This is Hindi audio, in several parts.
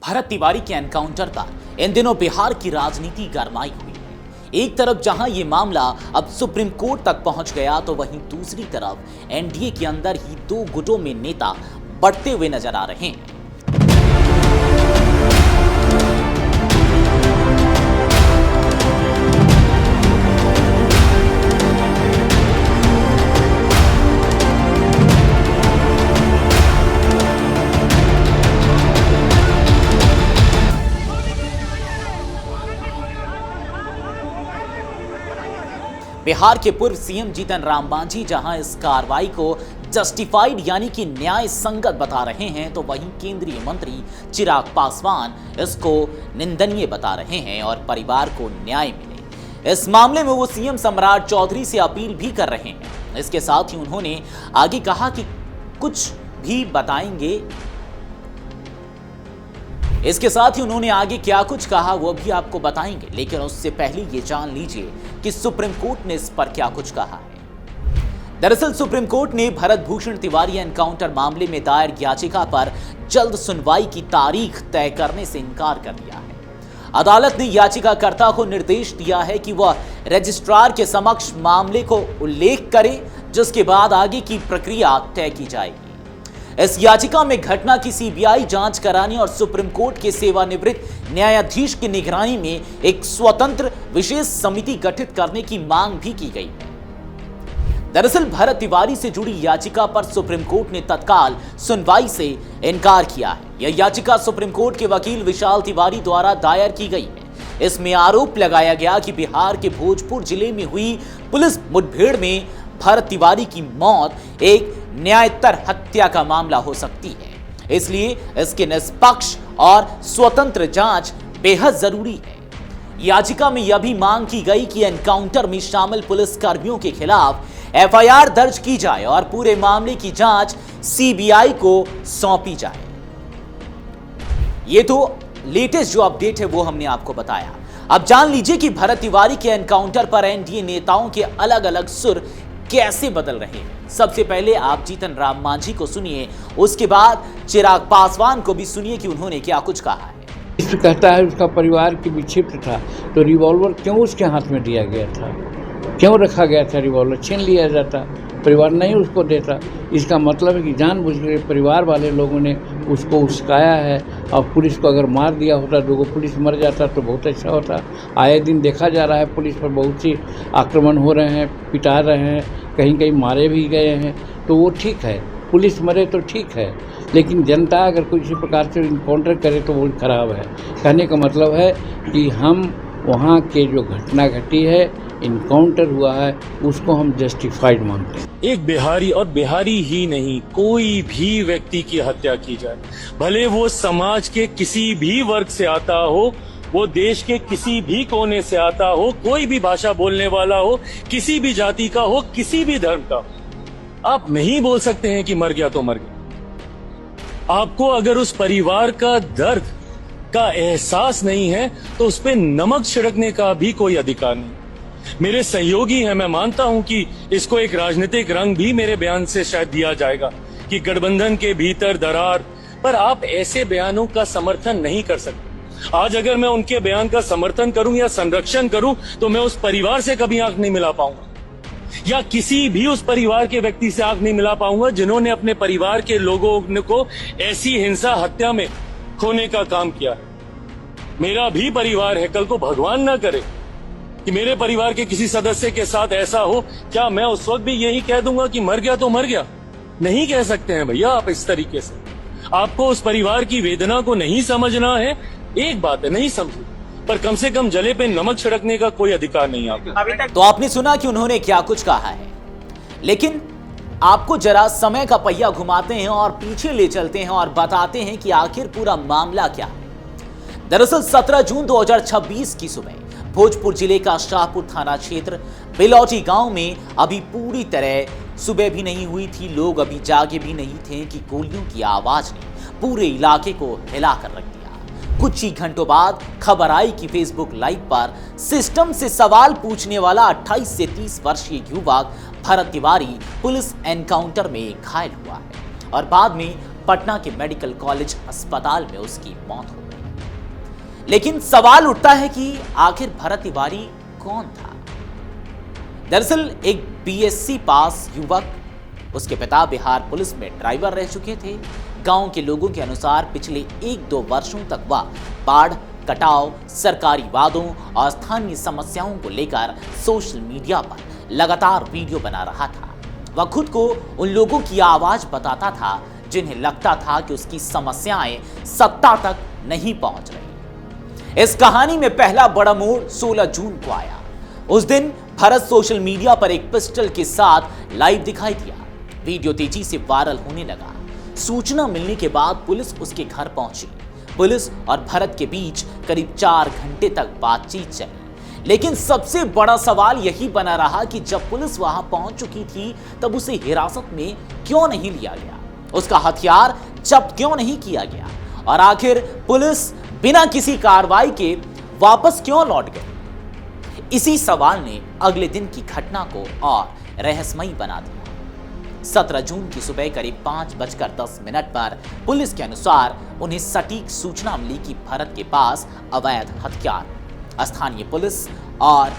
भरत तिवारी के एनकाउंटर पर इन दिनों बिहार की राजनीति गरमाई हुई है। एक तरफ जहां ये मामला अब सुप्रीम कोर्ट तक पहुंच गया, तो वहीं दूसरी तरफ एनडीए के अंदर ही दो गुटों में नेता बढ़ते हुए नजर आ रहे हैं। बिहार के पूर्व सीएम जीतन राम मांझी जहां इस कार्रवाई को जस्टिफाइड यानी कि न्याय संगत बता रहे हैं, तो वहीं केंद्रीय मंत्री चिराग पासवान इसको निंदनीय बता रहे हैं और परिवार को न्याय मिले इस मामले में वो सीएम सम्राट चौधरी से अपील भी कर रहे हैं। इसके साथ ही उन्होंने आगे कहा कि कुछ भी बताएंगे। इसके साथ ही उन्होंने आगे क्या कुछ कहा वो भी आपको बताएंगे, लेकिन उससे पहले ये जान लीजिए कि सुप्रीम कोर्ट ने इस पर क्या कुछ कहा है। दरअसल सुप्रीम कोर्ट ने भरत भूषण तिवारी एनकाउंटर मामले में दायर याचिका पर जल्द सुनवाई की तारीख तय करने से इनकार कर दिया है। अदालत ने याचिकाकर्ता को निर्देश दिया है कि वह रजिस्ट्रार के समक्ष मामले को उल्लेख करे, जिसके बाद आगे की प्रक्रिया तय की जाएगी। इस याचिका में घटना की सीबीआई जांच कराने और सुप्रीम कोर्ट के सेवानिवृत्त न्यायाधीश की निगरानी में एक स्वतंत्र विशेष समिति गठित करने की मांग भी की गई है। दरअसल भरत तिवारी से जुड़ी याचिका पर सुप्रीम कोर्ट ने तत्काल सुनवाई से इनकार किया है। यह याचिका सुप्रीम कोर्ट के वकील विशाल तिवारी द्वारा दायर की गई है। इसमें आरोप लगाया गया कि बिहार के भोजपुर जिले में हुई पुलिस मुठभेड़ में भरत तिवारी की मौत एक न्यायतर हत्या का मामला हो सकती है, इसलिए इसके निष्पक्ष और स्वतंत्र जांच बेहद जरूरी है। याचिका में यह भी मांग की गई कि एनकाउंटर में शामिल पुलिस कर्मियों के खिलाफ एफआईआर दर्ज की जाए और पूरे मामले की जांच सीबीआई को सौंपी जाए। ये तो लेटेस्ट जो अपडेट है वो हमने आपको बताया। अब जान लीजिए कि भरत तिवारी के एनकाउंटर पर एनडीए नेताओं के अलग अलग सुर कैसे बदल रहे हैं। सबसे पहले आप जीतन राम मांझी को सुनिए, उसके बाद चिराग पासवान को भी सुनिए कि उन्होंने क्या कुछ कहा है। इसमें कहता है उसका परिवार की विक्षिप्त था, तो रिवॉल्वर क्यों उसके हाथ में दिया गया था, क्यों रखा गया था, रिवॉल्वर छीन लिया जाता, परिवार नहीं उसको देता। इसका मतलब है कि जानबूझकर परिवार वाले लोगों ने उसको उस्काया है। और पुलिस को अगर मार दिया होता, दो पुलिस मर जाता तो बहुत अच्छा होता। आए दिन देखा जा रहा है पुलिस पर बहुत सी आक्रमण हो रहे हैं, पिटा रहे हैं, कहीं कहीं मारे भी गए हैं, तो वो ठीक है, पुलिस मरे तो ठीक है, लेकिन जनता अगर किसी प्रकार से इनकाउंटर करे तो वो खराब है। कहने का मतलब है कि हम वहाँ के जो घटना घटी है, इनकाउंटर हुआ है, उसको हम जस्टिफाइड मानते हैं। एक बिहारी, और बिहारी ही नहीं, कोई भी व्यक्ति की हत्या की जाए, भले वो समाज के किसी भी वर्ग से आता हो, वो देश के किसी भी कोने से आता हो, कोई भी भाषा बोलने वाला हो, किसी भी जाति का हो, किसी भी धर्म का, आप नहीं बोल सकते हैं कि मर गया तो मर गया। आपको अगर उस परिवार का दर्द का एहसास नहीं है तो उस पर नमक छिड़कने का भी कोई अधिकार नहीं। मेरे सहयोगी हैं, मैं मानता हूं कि इसको एक राजनीतिक रंग भी मेरे बयान से शायद दिया जाएगा कि गठबंधन के भीतर दरार, पर आप ऐसे बयानों का समर्थन नहीं कर सकते। आज अगर मैं उनके बयान का समर्थन करूं या संरक्षण करूं तो मैं उस परिवार से कभी आंख नहीं मिला पाऊंगा, या किसी भी उस परिवार के व्यक्ति से आंख नहीं मिला पाऊंगा जिन्होंने अपने परिवार के लोगों को ऐसी हिंसा हत्या में खोने का काम किया है। मेरा भी परिवार है, कल को भगवान ना करे कि मेरे परिवार के किसी सदस्य के साथ ऐसा हो, क्या मैं उस वक्त भी यही कह दूंगा कि मर गया तो मर गया? नहीं कह सकते हैं भैया आप इस तरीके से। आपको उस परिवार की वेदना को नहीं समझना है, एक बात है, नहीं समझी, पर कम से कम जले पे नमक छिड़कने का कोई अधिकार नहीं आपको। तो आपने सुना कि उन्होंने क्या कुछ कहा है, लेकिन आपको जरा समय का पहिया घुमाते हैं और पीछे ले चलते हैं और बताते हैं कि आखिर पूरा मामला क्या है। दरअसल 17 जून 2026 की सुबह भोजपुर जिले का शाहपुर थाना क्षेत्र बिलौटी गांव में अभी पूरी तरह सुबह भी नहीं हुई थी, लोग अभी जागे भी नहीं थे कि गोलियों की आवाज ने पूरे इलाके को हिलाकर रख दिया। कुछ ही घंटों बाद खबर आई कि फेसबुक लाइव पर सिस्टम से सवाल पूछने वाला 28 से 30 वर्षीय युवक भरत तिवारी पुलिस एनकाउंटर में घायल हुआ है और बाद में पटना के मेडिकल कॉलेज अस्पताल में उसकी मौत हो गई। लेकिन सवाल उठता है कि आखिर भरत तिवारी कौन था। दरअसल एक बीएससी पास युवक, उसके पिता बिहार पुलिस में ड्राइवर रह चुके थे। गांव के लोगों के अनुसार पिछले 1-2 वर्षों तक वह बाढ़, कटाव, सरकारी वादों और स्थानीय समस्याओं को लेकर सोशल मीडिया पर लगातार वीडियो बना रहा था। वह खुद को उन लोगों की आवाज बताता था जिन्हें लगता था कि उसकी समस्याएं सत्ता तक नहीं पहुंच रही। इस कहानी में पहला बड़ा मोड़ 16 जून को आया। उस दिन भरत सोशल मीडिया पर एक पिस्टल के साथ लाइव दिखाई दिया। वीडियो तेजी से वायरल होने लगा। सूचना मिलने के बाद पुलिस उसके घर पहुंची। पुलिस और भरत के बीच करीब 4 घंटे तक बातचीत चली। लेकिन सबसे बड़ा सवाल यही बना रहा कि जब पुलिस वहां पहुंच चुकी थी तब उसे हिरासत में क्यों नहीं लिया गया, उसका हथियार जब्त क्यों नहीं किया गया और आखिर पुलिस बिना किसी कार्रवाई के वापस क्यों लौट गई। इसी सवाल ने अगले दिन की घटना को और रहस्यमयी बना दिया। 17 जून की सुबह करीब 5:10 पर पुलिस के अनुसार उन्हें सटीक सूचना मिली कि भरत के पास अवैध हथियार। स्थानीय पुलिस और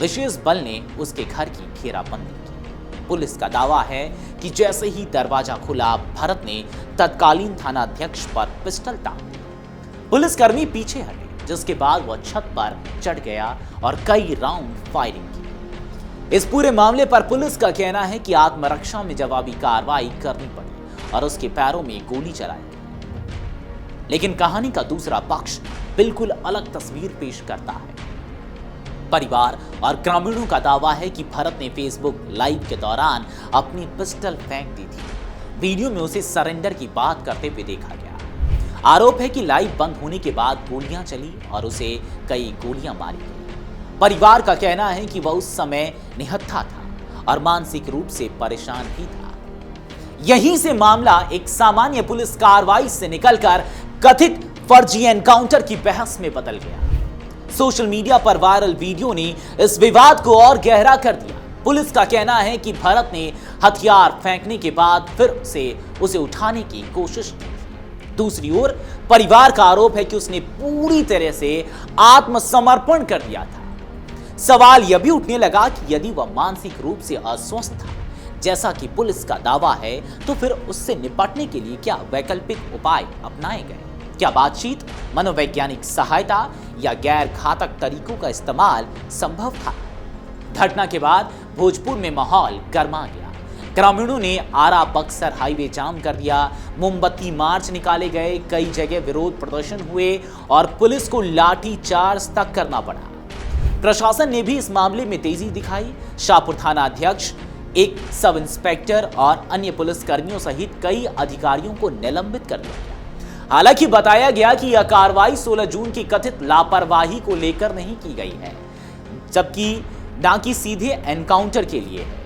विशेष बल ने उसके घर की घेराबंदी की। पुलिस का दावा है कि जैसे ही दरवाजा खुला, भरत ने तत्कालीन थानाध्यक्ष पर पिस्टल तान दी। पुलिसकर्मी पीछे हटे, जिसके बाद वह छत पर चढ़ गया और कई राउंड फायरिंग की। इस पूरे मामले पर पुलिस का कहना है कि आत्मरक्षा में जवाबी कार्रवाई करनी पड़ी और उसके पैरों में गोली चलाई गई। लेकिन कहानी का दूसरा पक्ष बिल्कुल अलग तस्वीर पेश करता है। परिवार और ग्रामीणों का दावा है कि भरत ने फेसबुक लाइव के दौरान अपनी पिस्टल फेंक दी थी। वीडियो में उसे सरेंडर की बात करते हुए देखा गया। आरोप है कि लाइव बंद होने के बाद गोलियां चली और उसे कई गोलियां मारी गई। परिवार का कहना है कि वह उस समय निहत्था था और मानसिक रूप से परेशान भी था। यहीं से मामला एक सामान्य पुलिस कार्रवाई से निकलकर कथित फर्जी एनकाउंटर की बहस में बदल गया। सोशल मीडिया पर वायरल वीडियो ने इस विवाद को और गहरा कर दिया। पुलिस का कहना है कि भरत ने हथियार फेंकने के बाद फिर उसे उठाने की कोशिश की। दूसरी ओर परिवार का आरोप है कि उसने पूरी तरह से आत्मसमर्पण कर दिया था। सवाल यह भी उठने लगा कि यदि वह मानसिक रूप से अस्वस्थ था, जैसा कि पुलिस का दावा है, तो फिर उससे निपटने के लिए क्या वैकल्पिक उपाय अपनाए गए? क्या बातचीत, मनोवैज्ञानिक सहायता या गैर घातक तरीकों का इस्तेमाल संभव था? घटना के बाद भोजपुर में माहौल गर्मा गया। ग्रामीणों ने आरा बक्सर हाईवे जाम कर दिया, मोमबत्ती मार्च निकाले गए, कई जगह विरोध प्रदर्शन हुए और पुलिस को लाठी चार्ज तक करना पड़ा। प्रशासन ने भी इस मामले में तेजी दिखाई। शाहपुर थाना अध्यक्ष, एक सब इंस्पेक्टर और अन्य पुलिसकर्मियों सहित कई अधिकारियों को निलंबित कर दिया गया। हालांकि बताया गया कि यह कार्रवाई 16 जून की कथित लापरवाही को लेकर नहीं की गई है, जबकि ना कि सीधे एनकाउंटर के लिए है।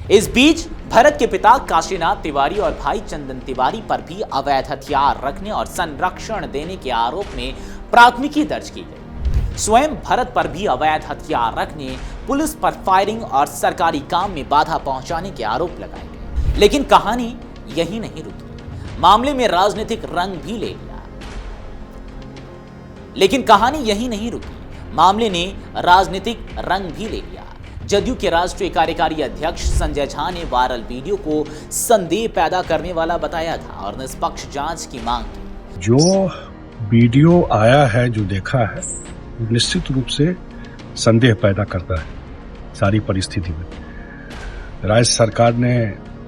इस बीच भरत के पिता काशीनाथ तिवारी और भाई चंदन तिवारी पर भी अवैध हथियार रखने और संरक्षण देने के आरोप में प्राथमिकी दर्ज की गई। स्वयं भरत पर भी अवैध हथियार रखने, पुलिस पर फायरिंग और सरकारी काम में बाधा पहुंचाने के आरोप लगाए गए। लेकिन कहानी यही नहीं रुकी। मामले में राजनीतिक रंग भी ले लिया। लेकिन कहानी यही नहीं रुकी। मामले ने राजनीतिक रंग भी ले लिया। जदयू के राष्ट्रीय कार्यकारी अध्यक्ष संजय झा ने वायरल वीडियो को संदेह पैदा करने वाला बताया था और निष्पक्ष जांच की मांग की। जो वीडियो आया है, जो देखा है, निश्चित रूप से संदेह पैदा करता है सारी परिस्थिति में। राज्य सरकार ने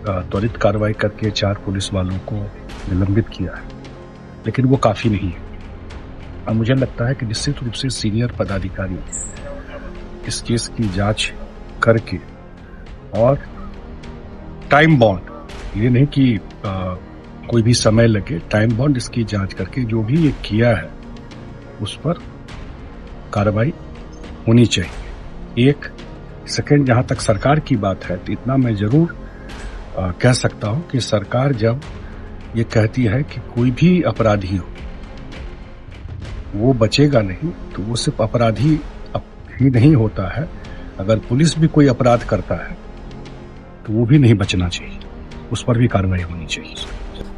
त्वरित कार्रवाई करके 4 पुलिस वालों को निलंबित किया है, लेकिन वो काफी नहीं है। और मुझे लगता है कि निश्चित रूप से सीनियर पदाधिकारी इस केस की जांच करके और टाइम बॉन्ड, ये नहीं कि कोई भी समय लगे, टाइम बॉन्ड इसकी जांच करके जो भी ये किया है उस पर कार्रवाई होनी चाहिए। एक सेकंड, जहां तक सरकार की बात है तो इतना मैं जरूर कह सकता हूं कि सरकार जब ये कहती है कि कोई भी अपराधी हो वो बचेगा नहीं, तो वो सिर्फ अपराधी ही नहीं होता है। अगर पुलिस भी कोई अपराध करता है तो वो भी नहीं बचना चाहिए, उस पर भी कार्रवाई होनी चाहिए।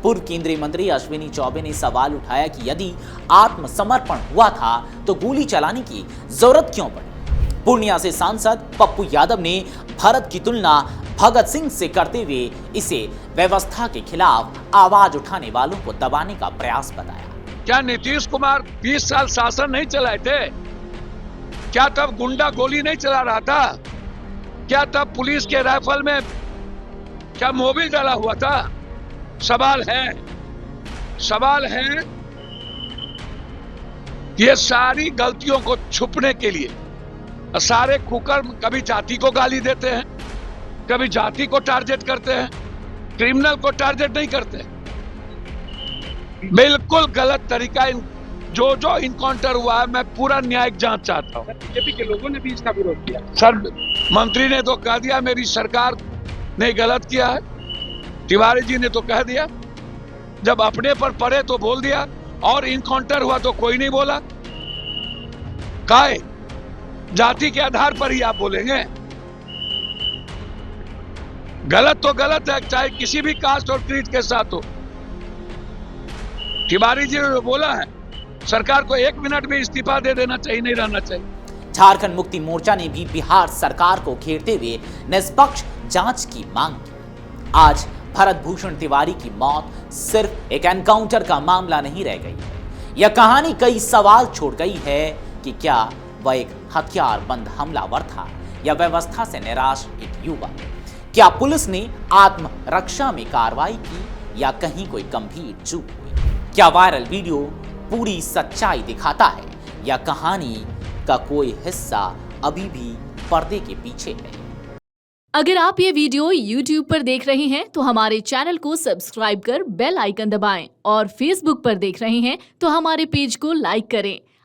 पूर्व केंद्रीय मंत्री अश्विनी चौबे ने सवाल उठाया कि यदि आत्मसमर्पण हुआ था तो गोली चलाने की जरूरत क्यों पड़ी। पूर्णिया से सांसद पप्पू यादव ने भरत की तुलना भगत सिंह से करते हुए इसे व्यवस्था के खिलाफ आवाज उठाने वालों को दबाने का प्रयास बताया। क्या नीतीश कुमार 20 साल शासन नहीं चलाए थे? क्या तब गुंडा गोली नहीं चला रहा था? क्या तब पुलिस के राइफल में क्या मोबिल डाला हुआ था? सवाल है ये सारी गलतियों को छुपने के लिए सारे कुकर्म कभी जाति को गाली देते हैं, कभी जाति को टारगेट करते हैं, क्रिमिनल को टारगेट नहीं करते। बिल्कुल गलत तरीका जो इनकाउंटर हुआ है, मैं पूरा न्यायिक जांच चाहता हूँ। बीजेपी के लोगों ने भी इसका विरोध किया। सर, मंत्री ने तो कह दिया मेरी सरकार ने गलत किया है, तिवारी जी ने तो कह दिया, जब अपने पर पड़े तो बोल दिया, और इनकाउंटर हुआ तो कोई नहीं बोला। काहे जाति के आधार पर ही आप बोलेंगे? गलत तो गलत है, चाहे किसी भी कास्ट और क्रीड के साथ हो। तिवारी जी ने बोला है सरकार को 1 मिनट में इस्तीफा दे देना चाहिए, नहीं रहना चाहिए। झारखंड मुक्ति मोर्चा ने भी बिहार सरकार को घेरते हुए निष्पक्ष जांच की मांग की। आज भरत भूषण तिवारी की मौत सिर्फ एक एनकाउंटर का मामला नहीं रह गई है। यह कहानी कई सवाल छोड़ गई है कि क्या वह एक हथियारबंद हमलावर था या व्यवस्था से निराश एक युवा। क्या पुलिस ने आत्मरक्षा में कार्रवाई की या कहीं कोई गंभीर चूक हुई? क्या वायरल वीडियो पूरी सच्चाई दिखाता है या कहानी का कोई हिस्सा अभी भी पर्दे के पीछे है? अगर आप ये वीडियो YouTube पर देख रहे हैं तो हमारे चैनल को सब्सक्राइब कर बेल आइकन दबाएं और Facebook पर देख रहे हैं तो हमारे पेज को लाइक करें।